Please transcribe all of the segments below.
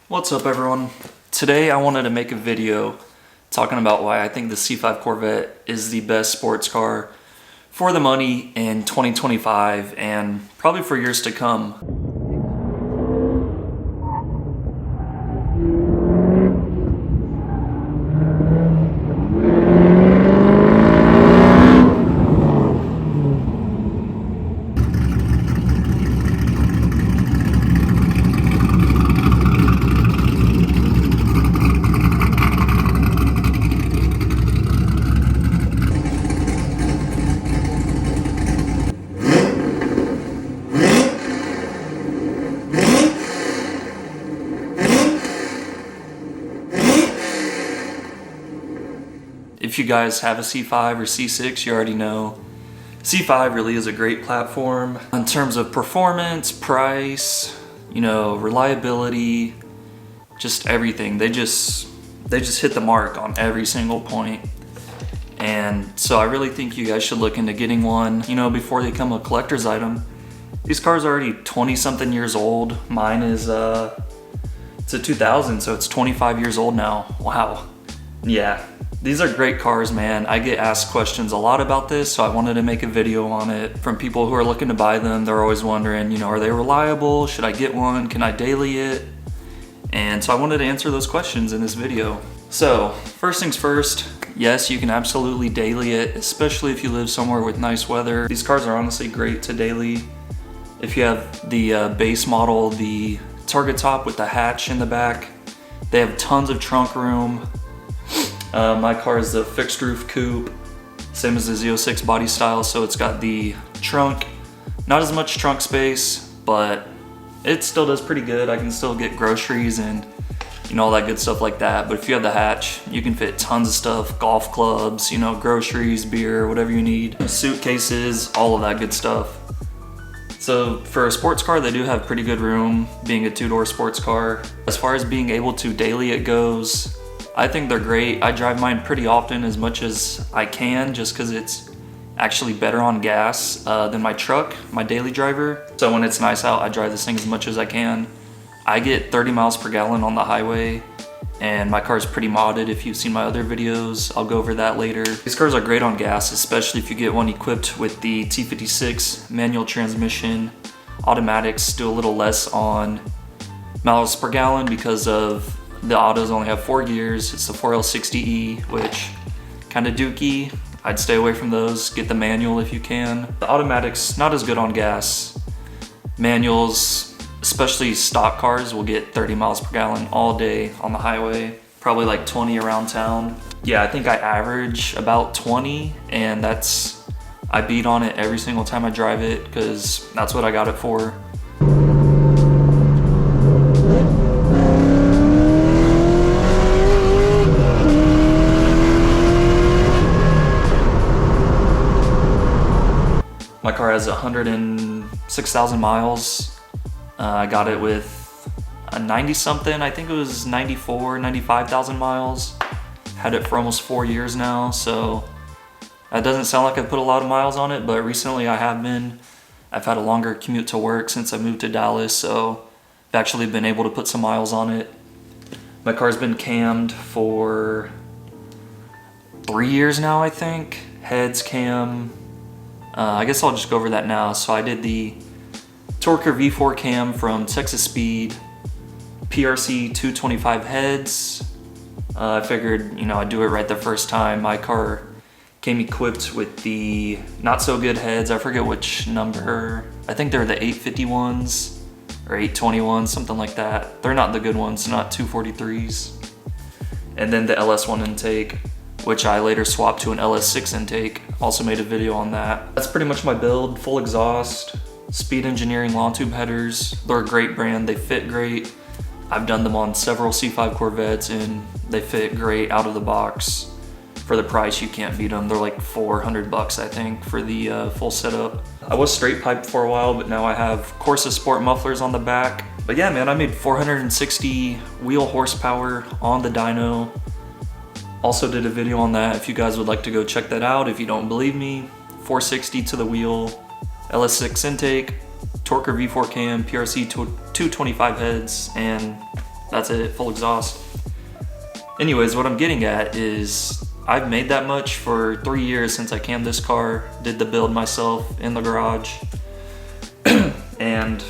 What's up everyone? Today I wanted to make a video talking about why I think the C5 Corvette is the best sports car for the money in 2025 and probably for years to come. If you guys have a C5 or C6, you already know C5 really is a great platform in terms of performance, price, reliability, just everything. They just hit the mark on every single point. And so I really think you guys should look into getting one, before they become a collector's item. These cars are already 20 something years old. Mine is it's a 2000, so it's 25 years old now. Wow. Yeah. These are great cars, man. I get asked questions a lot about this, so I wanted to make a video on it from people who are looking to buy them. They're always wondering, are they reliable? Should I get one? Can I daily it? And so I wanted to answer those questions in this video. So first things first, yes, you can absolutely daily it, especially if you live somewhere with nice weather. These cars are honestly great to daily. If you have the base model, the target top with the hatch in the back, they have tons of trunk room. My car is the fixed roof coupe, same as the Z06 body style, so it's got the trunk, not as much trunk space, but it still does pretty good. I can still get groceries and all that good stuff like that. But if you have the hatch, you can fit tons of stuff, golf clubs, groceries, beer, whatever you need, suitcases, all of that good stuff. So for a sports car, they do have pretty good room, being a two-door sports car. As far as being able to daily it goes, I think they're great. I drive mine pretty often, as much as I can, just because it's actually better on gas than my truck, my daily driver. So when it's nice out, I drive this thing as much as I can. I get 30 miles per gallon on the highway, and my car is pretty modded. If you've seen my other videos, I'll go over that later. These cars are great on gas, especially if you get one equipped with the T56 manual transmission. Automatics do a little less on miles per gallon because of the autos only have 4 gears. It's the 4L60E, which kind of dookie. I'd stay away from those. Get the manual if you can. The automatics, not as good on gas. Manuals, especially stock cars, will get 30 miles per gallon all day on the highway. Probably like 20 around town. Yeah, I think I average about 20, and I beat on it every single time I drive it because that's what I got it for. My car has 106,000 miles. I got it with a 90 something, I think it was 95,000 miles. Had it for almost 4 years now, so that doesn't sound like I put a lot of miles on it, but recently I have been. I've had a longer commute to work since I moved to Dallas, so I've actually been able to put some miles on it. My car's been cammed for 3 years now, I think. Heads cam. I guess I'll just go over that now. So I did the Torker V4 cam from Texas Speed, PRC 225 heads. I figured, I'd do it right the first time. My car came equipped with the not so good heads. I forget which number. I think they're the 851s or 821s, something like that. They're not the good ones, not 243s. And then the LS1 intake, which I later swapped to an LS6 intake. Also made a video on that. That's pretty much my build. Full exhaust, Speed Engineering long tube headers. They're a great brand, they fit great. I've done them on several C5 Corvettes and they fit great out of the box. For the price, you can't beat them. They're like 400 bucks, I think, for the full setup. I was straight piped for a while, but now I have Corsa Sport mufflers on the back. But yeah, man, I made 460 wheel horsepower on the dyno. Also did a video on that if you guys would like to go check that out. If you don't believe me, 460 to the wheel, LS6 intake, Torker V4 cam, PRC 225 heads, and That's it, full exhaust. Anyways, what I'm getting at is I've made that much for 3 years since I cammed this car, did the build myself in the garage. And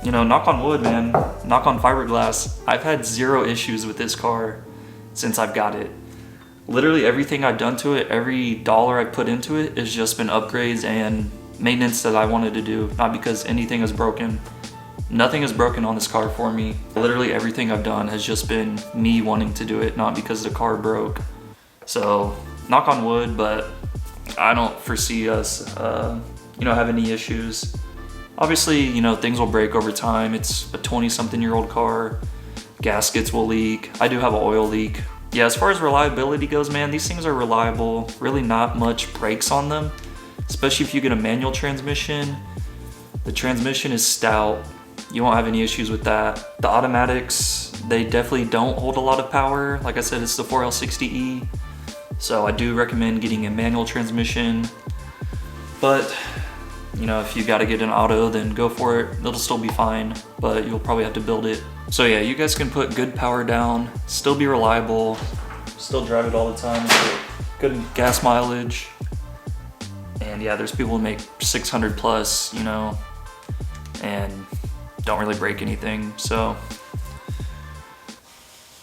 you know, knock on wood, man, knock on fiberglass, I've had 0 issues with this car since I've got it. Literally everything I've done to it, every dollar I put into it has just been upgrades and maintenance that I wanted to do, not because anything is broken. Nothing is broken on this car for me. Literally everything I've done has just been me wanting to do it, not because the car broke. So knock on wood, but I don't foresee us, you know, have any issues. Obviously, you know, things will break over time. It's a 20-something-year-old car. Gaskets will leak. I do have an oil leak. Yeah, as far as reliability goes, man, these things are reliable. Really not much breaks on them, especially if you get a manual transmission. The transmission is stout. You won't have any issues with that. The automatics, they definitely don't hold a lot of power. Like I said, it's the 4L60E. So I do recommend getting a manual transmission. But you know, if you gotta get an auto, then go for it. It'll still be fine, but you'll probably have to build it. So yeah, you guys can put good power down, still be reliable, still drive it all the time, get good gas mileage. And yeah, there's people who make 600 plus, you know, and don't really break anything. So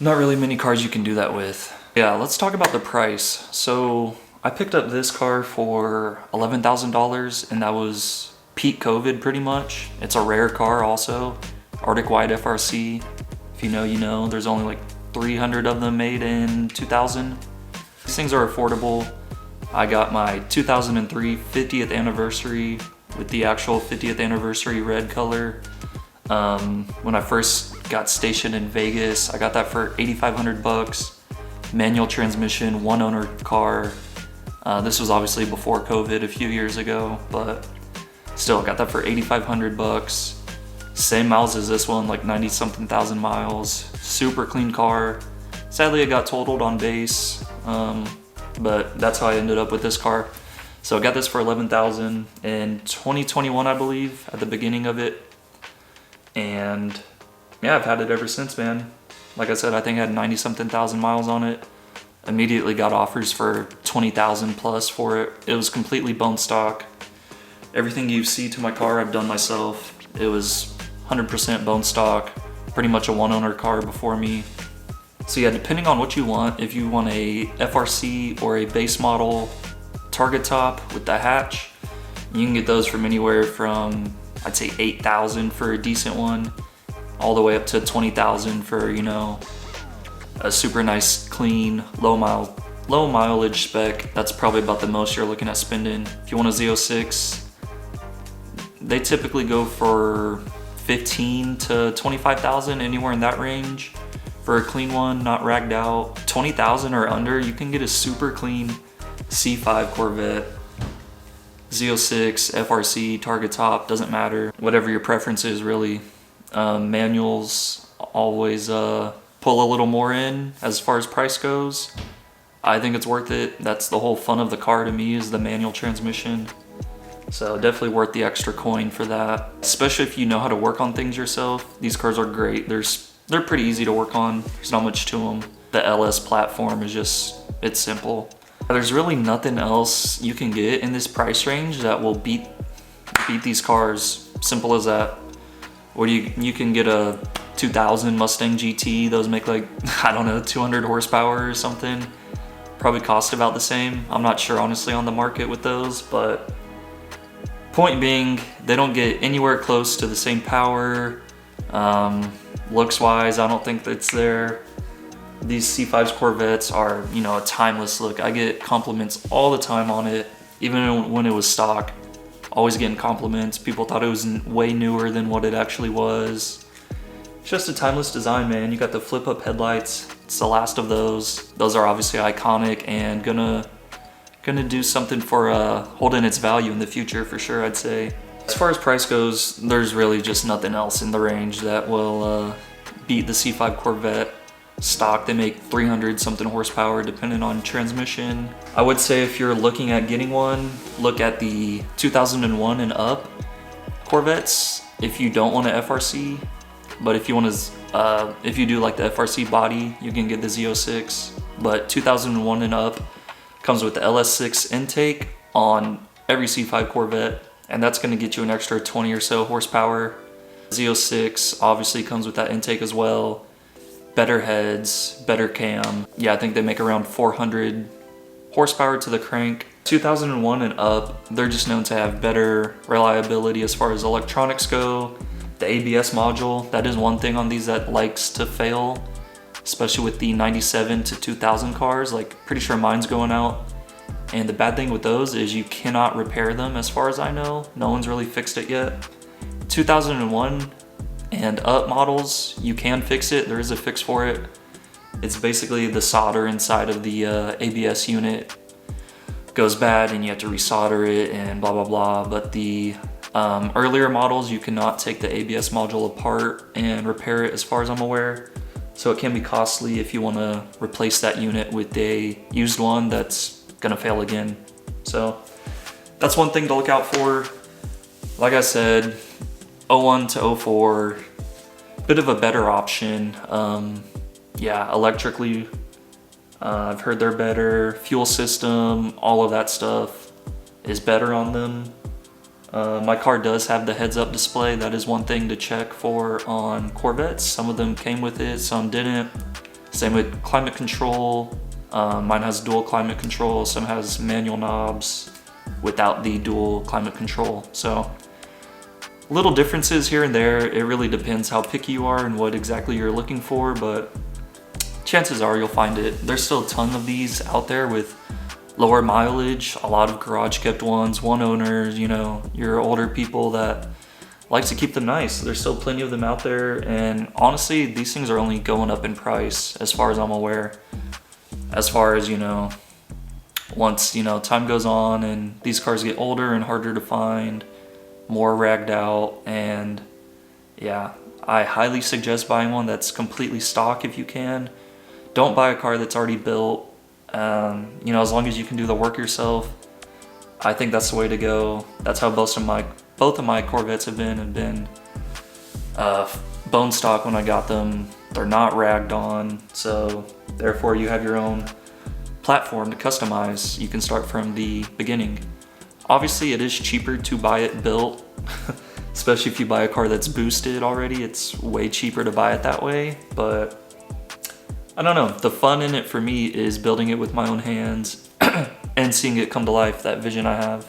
not really many cars you can do that with. Yeah, let's talk about the price. So I picked up this car for $11,000 and that was peak COVID pretty much. It's a rare car also, Arctic White FRC. If you know, you know, there's only like 300 of them made in 2000. These things are affordable. I got my 2003 50th anniversary with the actual 50th anniversary red color. When I first got stationed in Vegas, I got that for 8,500 bucks. Manual transmission, one owner car. This was obviously before COVID a few years ago, but still got that for 8,500 bucks. Same miles as this one, like 90-something thousand miles. Super clean car. Sadly, it got totaled on base, but that's how I ended up with this car. So I got this for $11,000 in 2021, I believe, at the beginning of it. And yeah, I've had it ever since, man. Like I said, I think I had 90-something thousand miles on it. Immediately got offers for 20,000 plus for it. It was completely bone stock. Everything you see to my car, I've done myself. It was 100% bone stock, pretty much a one owner car before me. So yeah, depending on what you want, if you want a FRC or a base model target top with the hatch, you can get those from anywhere from, I'd say 8,000 for a decent one, all the way up to 20,000 for, you know, a super nice, clean, low mileage spec. That's probably about the most you're looking at spending. If you want a Z06, they typically go for 15 to 25,000, anywhere in that range. For a clean one, not ragged out. 20,000 or under, you can get a super clean C5 Corvette, Z06, FRC, target top, doesn't matter. Whatever your preference is, really. Manuals always pull a little more in as far as price goes. I think it's worth it. That's the whole fun of the car to me, is the manual transmission. So definitely worth the extra coin for that. Especially if you know how to work on things yourself. These cars are great. They're pretty easy to work on. There's not much to them. The LS platform is just, it's simple. There's really nothing else you can get in this price range that will beat these cars. Simple as that. Or you can get a 2000 Mustang GT. Those make like, I don't know, 200 horsepower or something. Probably cost about the same. I'm not sure honestly on the market with those, but point being, they don't get anywhere close to the same power. Looks wise, I don't think that's there. These C5 Corvettes are, you know, a timeless look. I get compliments all the time on it, even when it was stock. Always getting compliments. People thought it was way newer than what it actually was. It's just a timeless design, man. You got the flip up headlights. It's the last of those. Those are obviously iconic and gonna do something for holding its value in the future for sure, I'd say. As far as price goes, there's really just nothing else in the range that will beat the C5 Corvette. Stock, they make 300 something horsepower depending on transmission. I would say if you're looking at getting one, look at the 2001 and up Corvettes. If you don't want an FRC, but if you want to, if you do like the FRC body, you can get the Z06. But 2001 and up comes with the LS6 intake on every C5 Corvette, and that's going to get you an extra 20 or so horsepower. Z06 obviously comes with that intake as well. Better heads, better cam. Yeah, I think they make around 400 horsepower to the crank. 2001 and up, they're just known to have better reliability as far as electronics go. The ABS module, that is one thing on these that likes to fail, especially with the 97 to 2000 cars. Like, pretty sure mine's going out. And the bad thing with those is you cannot repair them as far as I know. No one's really fixed it yet. 2001 and up models, you can fix it. There is a fix for it. It's basically the solder inside of the ABS unit goes bad and you have to resolder it and blah, blah, blah. But the earlier models, you cannot take the ABS module apart and repair it as far as I'm aware. So it can be costly if you want to replace that unit with a used one that's gonna fail again. So that's one thing to look out for. Like I said, 01 to 04, bit of a better option. Yeah, electrically, I've heard they're better. Fuel system, all of that stuff is better on them. My car does have the heads-up display. That is one thing to check for on Corvettes. Some of them came with it, some didn't. Same with climate control. Mine has dual climate control. Some has manual knobs without the dual climate control. So little differences here and there. It really depends how picky you are and what exactly you're looking for, but chances are you'll find it. There's still a ton of these out there with lower mileage, a lot of garage kept ones, one owners, you know, your older people that like to keep them nice. There's still plenty of them out there, and honestly, these things are only going up in price as far as I'm aware. As far as, you know, once, you know, time goes on and these cars get older and harder to find, more ragged out, and yeah, I highly suggest buying one that's completely stock if you can. Don't buy a car that's already built. You know, as long as you can do the work yourself, I think that's the way to go. That's how both of my Corvettes have been bone stock when I got them. They're not ragged on, so therefore you have your own platform to customize. You can start from the beginning. Obviously, it is cheaper to buy it built, especially if you buy a car that's boosted already. It's way cheaper to buy it that way, but I don't know. The fun in it for me is building it with my own hands and seeing it come to life, that vision I have.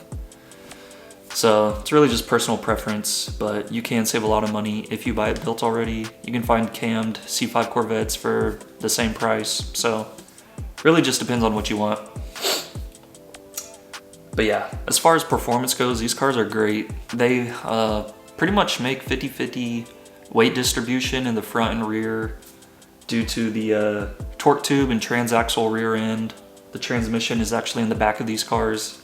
So it's really just personal preference, but you can save a lot of money if you buy it built already. You can find cammed C5 Corvettes for the same price. So really just depends on what you want. But yeah, as far as performance goes, these cars are great. They pretty much make 50-50 weight distribution in the front and rear due to the torque tube and transaxle rear end. The transmission is actually in the back of these cars,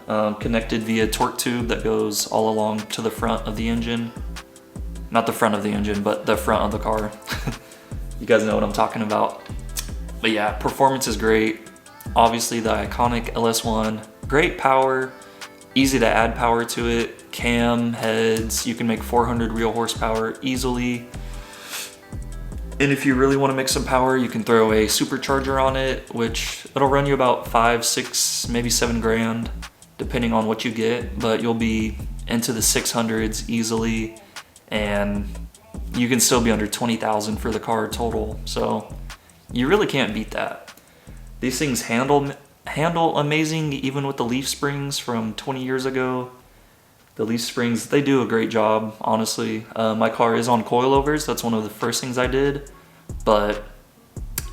connected via torque tube that goes all along to the front of the engine. Not the front of the engine, but the front of the car. You guys know what I'm talking about. But yeah, performance is great. Obviously the iconic LS1, great power, easy to add power to it. Cam, heads, you can make 400 real horsepower easily. And if you really want to make some power, you can throw a supercharger on it, which it'll run you about 5, 6, maybe 7 grand, depending on what you get, but you'll be into the 600s easily, and you can still be under 20,000 for the car total. So you really can't beat that. These things handle amazing, even with the leaf springs from 20 years ago. The leaf springs, they do a great job, honestly. My car is on coilovers. That's one of the first things I did. But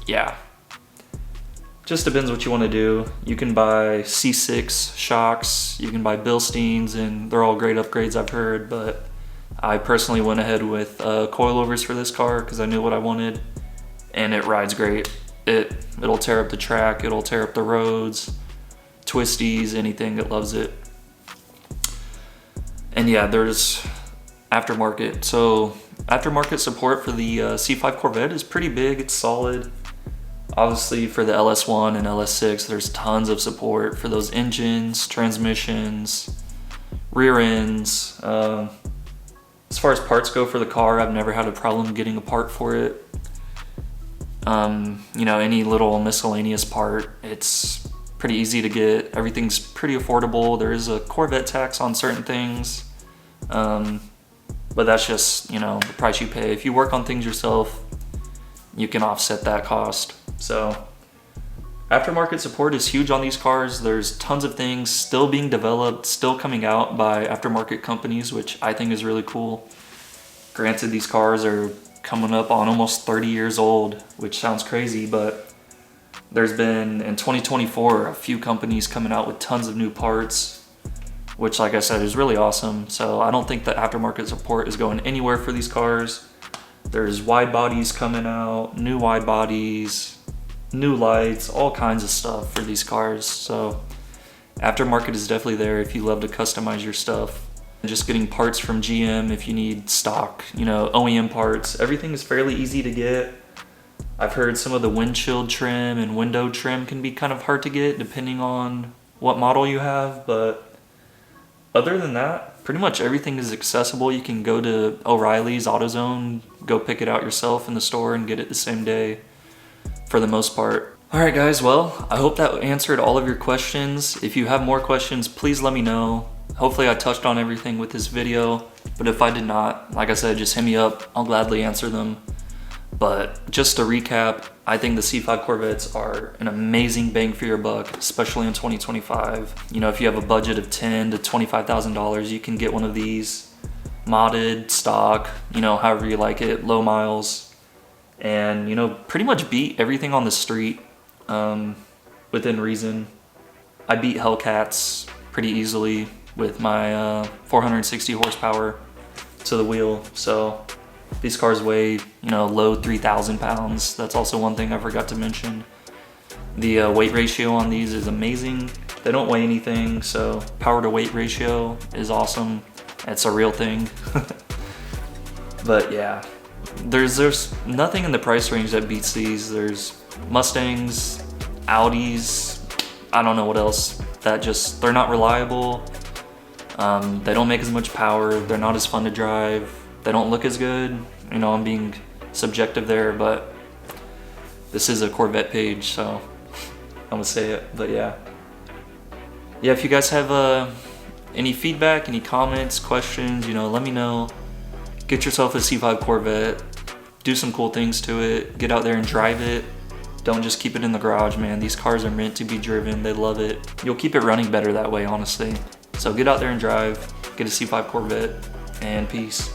yeah, just depends what you want to do. You can buy C6 shocks, you can buy Bilsteins, and they're all great upgrades, I've heard. But I personally went ahead with coilovers for this car because I knew what I wanted, and it rides great. It'll tear up the track, it'll tear up the roads, twisties, anything, it loves it. And yeah, there's aftermarket. So aftermarket support for the C5 Corvette is pretty big, it's solid. Obviously for the LS1 and LS6, there's tons of support for those engines, transmissions, rear ends. As far as parts go for the car, I've never had a problem getting a part for it. You know, any little miscellaneous part, it's pretty easy to get. Everything's pretty affordable. There is a Corvette tax on certain things, but that's just, you know, the price you pay. If you work on things yourself, you can offset that cost. So aftermarket support is huge on these cars. There's tons of things still being developed, still coming out by aftermarket companies, which I think is really cool. Granted, these cars are coming up on almost 30 years old, which sounds crazy, but there's been, in 2024, a few companies coming out with tons of new parts, which, like I said, is really awesome. So I don't think the aftermarket support is going anywhere for these cars. There's wide bodies coming out, new wide bodies, new lights, all kinds of stuff for these cars. So aftermarket is definitely there if you love to customize your stuff. Just getting parts from GM if you need stock, you know, OEM parts. Everything is fairly easy to get. I've heard some of the windshield trim and window trim can be kind of hard to get depending on what model you have, but other than that, pretty much everything is accessible. You can go to O'Reilly's, AutoZone, go pick it out yourself in the store and get it the same day for the most part. All right, guys, well, I hope that answered all of your questions. If you have more questions, please let me know. Hopefully I touched on everything with this video, but if I did not, like I said, just hit me up. I'll gladly answer them. But just to recap, I think the C5 Corvettes are an amazing bang for your buck, especially in 2025. You know, if you have a budget of $10,000 to $25,000, you can get one of these modded, stock, you know, however you like it, low miles, and, you know, pretty much beat everything on the street within reason. I beat Hellcats pretty easily with my 460 horsepower to the wheel. So these cars weigh, you know, low 3,000 pounds. That's also one thing I forgot to mention. The weight ratio on these is amazing. They don't weigh anything, so power to weight ratio is awesome. It's a real thing. But yeah, there's nothing in the price range that beats these. There's Mustangs, Audis, I don't know what else, that just, they're not reliable. They don't make as much power. They're not as fun to drive. They don't look as good. You know, I'm being subjective there, but this is a Corvette page, so I'm gonna say it. But yeah, if you guys have any feedback, any comments, questions, you know, let me know. Get yourself a C5 Corvette. Do some cool things to it. Get out there and drive it. Don't just keep it in the garage, man. These cars are meant to be driven. They love it. You'll keep it running better that way, honestly. So get out there and drive. Get a C5 Corvette, and peace.